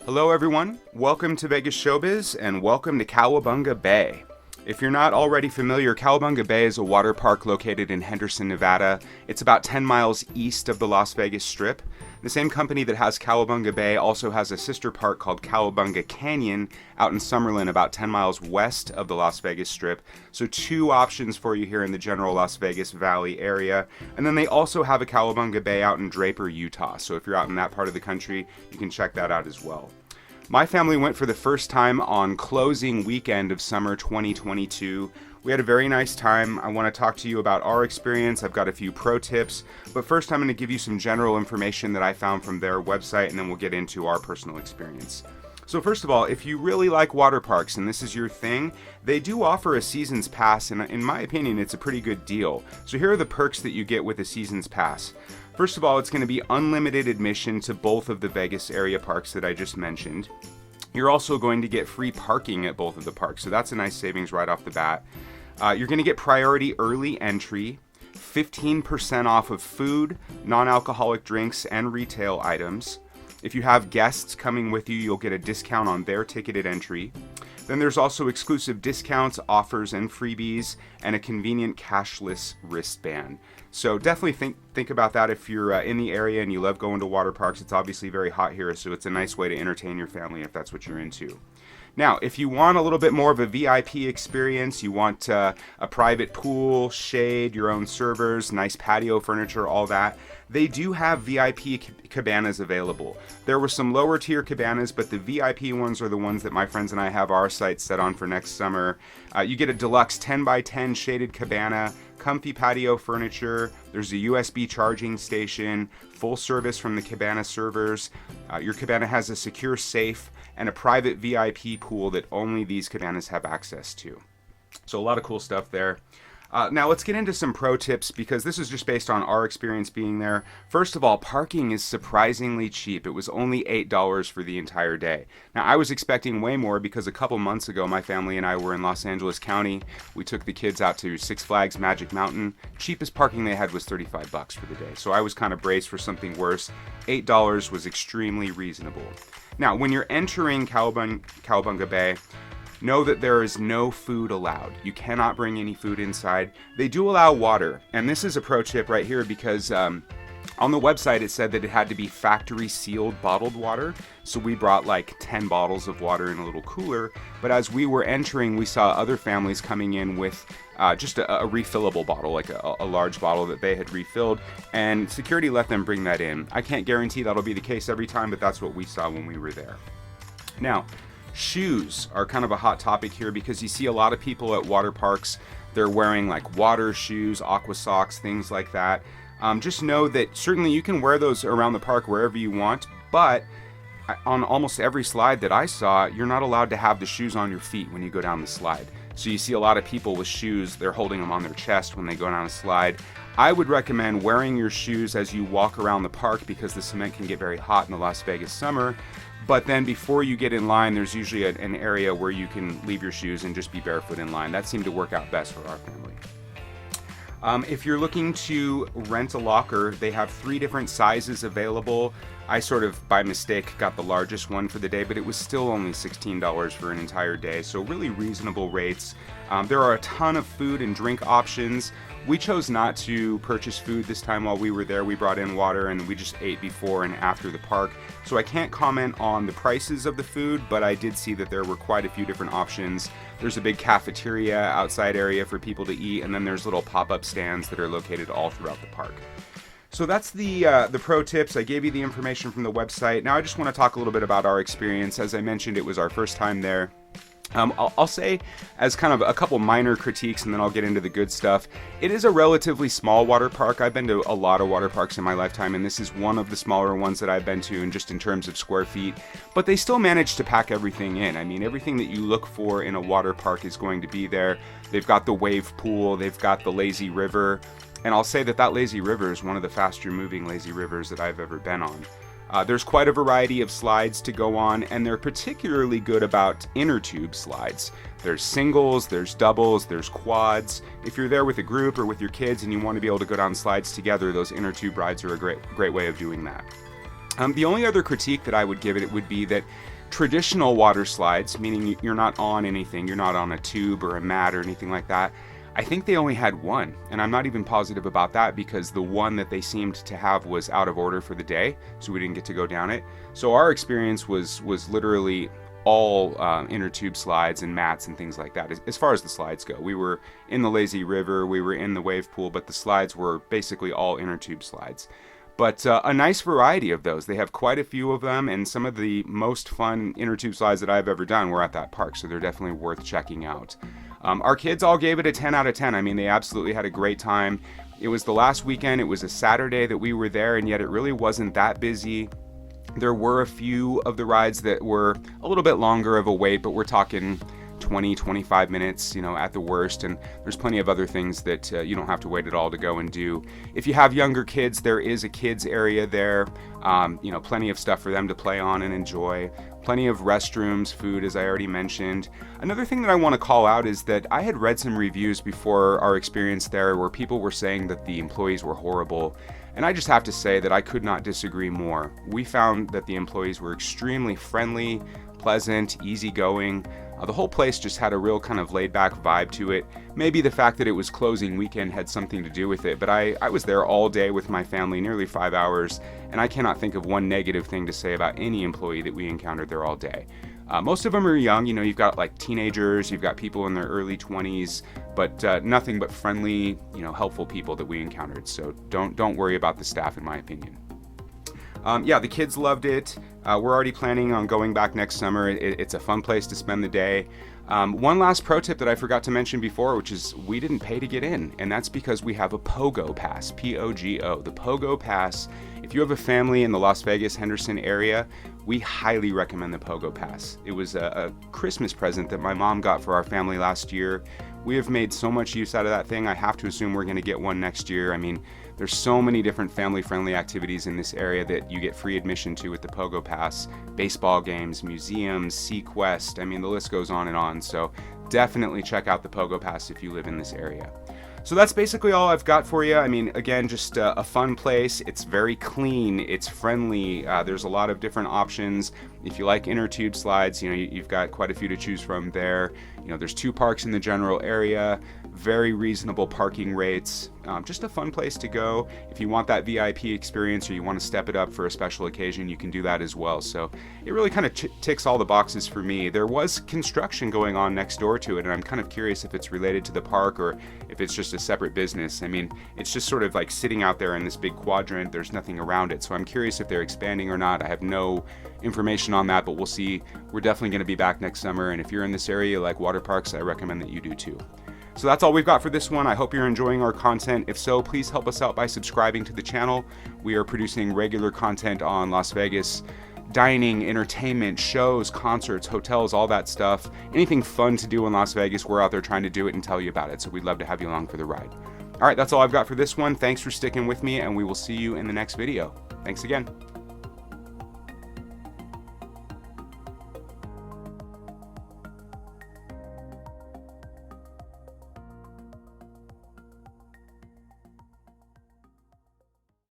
Hello everyone, welcome to Vegas Showbiz and welcome to Cowabunga Bay. If you're not already familiar, Cowabunga Bay is a water park located in Henderson, Nevada. It's about 10 miles east of the Las Vegas Strip. The same company that has Cowabunga Bay also has a sister park called Cowabunga Canyon out in Summerlin, about 10 miles west of the Las Vegas Strip. So two options for you here in the general Las Vegas Valley area. And then they also have a Cowabunga Bay out in Draper, Utah. So if you're out in that part of the country, you can check that out as well. My family went for the first time on closing weekend of summer 2022. We had a very nice time. I want to talk to you about our experience. I've got a few pro tips, but first I'm going to give you some general information that I found from their website, and then we'll get into our personal experience. So first of all, if you really like water parks and this is your thing, they do offer a season's pass, and in my opinion, it's a pretty good deal. So here are the perks that you get with a season's pass. First of all, it's going to be unlimited admission to both of the Vegas area parks that I just mentioned. You're also going to get free parking at both of the parks, so that's a nice savings right off the bat. You're going to get priority early entry, 15% off of food, non-alcoholic drinks, and retail items. If you have guests coming with you, you'll get a discount on their ticketed entry. Then there's also exclusive discounts, offers, and freebies, and a convenient cashless wristband. So definitely think about that if you're in the area and you love going to water parks. It's obviously very hot here, so it's a nice way to entertain your family if that's what you're into. Now, if you want a little bit more of a VIP experience, you want a private pool, shade, your own servers, nice patio furniture, all that, they do have VIP cabanas available. There were some lower tier cabanas, but the VIP ones are the ones that my friends and I have our sights set on for next summer. You get a deluxe 10 by 10 shaded cabana, comfy patio furniture, there's a USB charging station, full service from the cabana servers. Your cabana has a secure safe and a private VIP pool that only these cabanas have access to. So a lot of cool stuff there. Now let's get into some pro tips because this is just based on our experience being there. First of all, parking is surprisingly cheap. It was only $8 for the entire day. Now I was expecting way more because a couple months ago my family and I were in Los Angeles County. We took the kids out to Six Flags Magic Mountain. Cheapest parking they had was $35 for the day. So I was kind of braced for something worse. $8 was extremely reasonable. Now when you're entering Cowabunga Bay, know that there is no food allowed. You cannot bring any food inside. They do allow water, and this is a pro tip right here because on the website it said that it had to be factory sealed bottled water. So we brought like 10 bottles of water in a little cooler, but as we were entering we saw other families coming in with just a refillable bottle, like a large bottle that they had refilled, and security let them bring that in. I can't guarantee that'll be the case every time, but that's what we saw when we were there. Now, shoes are kind of a hot topic here because you see a lot of people at water parks, they're wearing like water shoes, aqua socks, things like that. Just know that certainly you can wear those around the park wherever you want, but on almost every slide that I saw, you're not allowed to have the shoes on your feet when you go down the slide. So you see a lot of people with shoes, they're holding them on their chest when they go down a slide. I would recommend wearing your shoes as you walk around the park because the cement can get very hot in the Las Vegas summer. But then before you get in line, there's usually an area where you can leave your shoes and just be barefoot in line. That seemed to work out best for our family. If you're looking to rent a locker, they have 3 different sizes available. I sort of, by mistake, got the largest one for the day, but it was still only $16 for an entire day, so really reasonable rates. There are a ton of food and drink options. We chose not to purchase food this time while we were there. We brought in water and we just ate before and after the park. So I can't comment on the prices of the food, but I did see that there were quite a few different options. There's a big cafeteria outside area for people to eat, and then there's little pop-up stands that are located all throughout the park. So that's the pro tips. I gave you the information from the website. Now I just want to talk a little bit about our experience. As I mentioned, it was our first time there. I'll say as kind of a couple minor critiques and then I'll get into the good stuff. It is a relatively small water park. I've been to a lot of water parks in my lifetime and this is one of the smaller ones that I've been to, and just in terms of square feet, but they still managed to pack everything in. I mean, everything that you look for in a water park is going to be there. They've got the wave pool, they've got the lazy river, and I'll say that lazy river is one of the faster moving lazy rivers that I've ever been on. There's quite a variety of slides to go on, and they're particularly good about innertube slides. There's singles, there's doubles, there's quads. If you're there with a group or with your kids and you want to be able to go down slides together, those innertube rides are a great way of doing that. The only other critique that I would give it would be that traditional water slides, meaning you're not on anything, you're not on a tube or a mat or anything like that, I think they only had one, and I'm not even positive about that because the one that they seemed to have was out of order for the day, so we didn't get to go down it. So our experience was literally all inner tube slides and mats and things like that. As far as the slides go, we were in the lazy river, we were in the wave pool, but the slides were basically all inner tube slides. But a nice variety of those. They have quite a few of them, and some of the most fun inner tube slides that I've ever done were at that park, so they're definitely worth checking out. Our kids all gave it a 10 out of 10. I mean, they absolutely had a great time. It was the last weekend, it was a Saturday that we were there, and yet it really wasn't that busy. There were a few of the rides that were a little bit longer of a wait, but we're talking 20-25 minutes, at the worst, and there's plenty of other things that you don't have to wait at all to go and do. If you have younger kids, there is a kids area there, plenty of stuff for them to play on and enjoy, plenty of restrooms, food, as I already mentioned. Another thing that I want to call out is that I had read some reviews before our experience there where people were saying that the employees were horrible, and I just have to say that I could not disagree more. We found that the employees were extremely friendly, pleasant, easygoing. The whole place just had a real kind of laid-back vibe to it. Maybe the fact that it was closing weekend had something to do with it, but I was there all day with my family, nearly 5 hours, and I cannot think of one negative thing to say about any employee that we encountered there all day. Most of them are young, you've got like teenagers, you've got people in their early 20s, but nothing but friendly, helpful people that we encountered. So don't worry about the staff, in my opinion. The kids loved it. We're already planning on going back next summer. It's a fun place to spend the day. One last pro tip that I forgot to mention before, which is we didn't pay to get in, and that's because we have a Pogo Pass, P-O-G-O. The Pogo Pass, if you have a family in the Las Vegas, Henderson area, we highly recommend the Pogo Pass. It was a Christmas present that my mom got for our family last year. We have made so much use out of that thing. I have to assume we're going to get one next year. I mean, there's so many different family-friendly activities in this area that you get free admission to with the Pogo Pass. Baseball games, museums, Sequest, I mean, the list goes on and on. So definitely check out the Pogo Pass if you live in this area. So that's basically all I've got for you. I mean, again, just a fun place. It's very clean. It's friendly. There's a lot of different options. If you like inner tube slides, you've got quite a few to choose from there. There's 2 parks in the general area. Very reasonable parking rates. Just a fun place to go. If you want that VIP experience or you want to step it up for a special occasion, you can do that as well. So it really kind of ticks all the boxes for me. There was construction going on next door to it, and I'm kind of curious if it's related to the park or if it's just a separate business. I mean, it's just sort of like sitting out there in this big quadrant. There's nothing around it. So I'm curious if they're expanding or not. I have no information on that, but we'll see. We're definitely going to be back next summer, and if you're in this area like water parks, I recommend that you do too. So that's all we've got for this one. I hope you're enjoying our content. If so, please help us out by subscribing to the channel. We are producing regular content on Las Vegas dining, entertainment, shows, concerts, hotels, all that stuff. Anything fun to do in Las Vegas, we're out there trying to do it and tell you about it. So we'd love to have you along for the ride. All right, that's all I've got for this one. Thanks for sticking with me, and we will see you in the next video. Thanks again.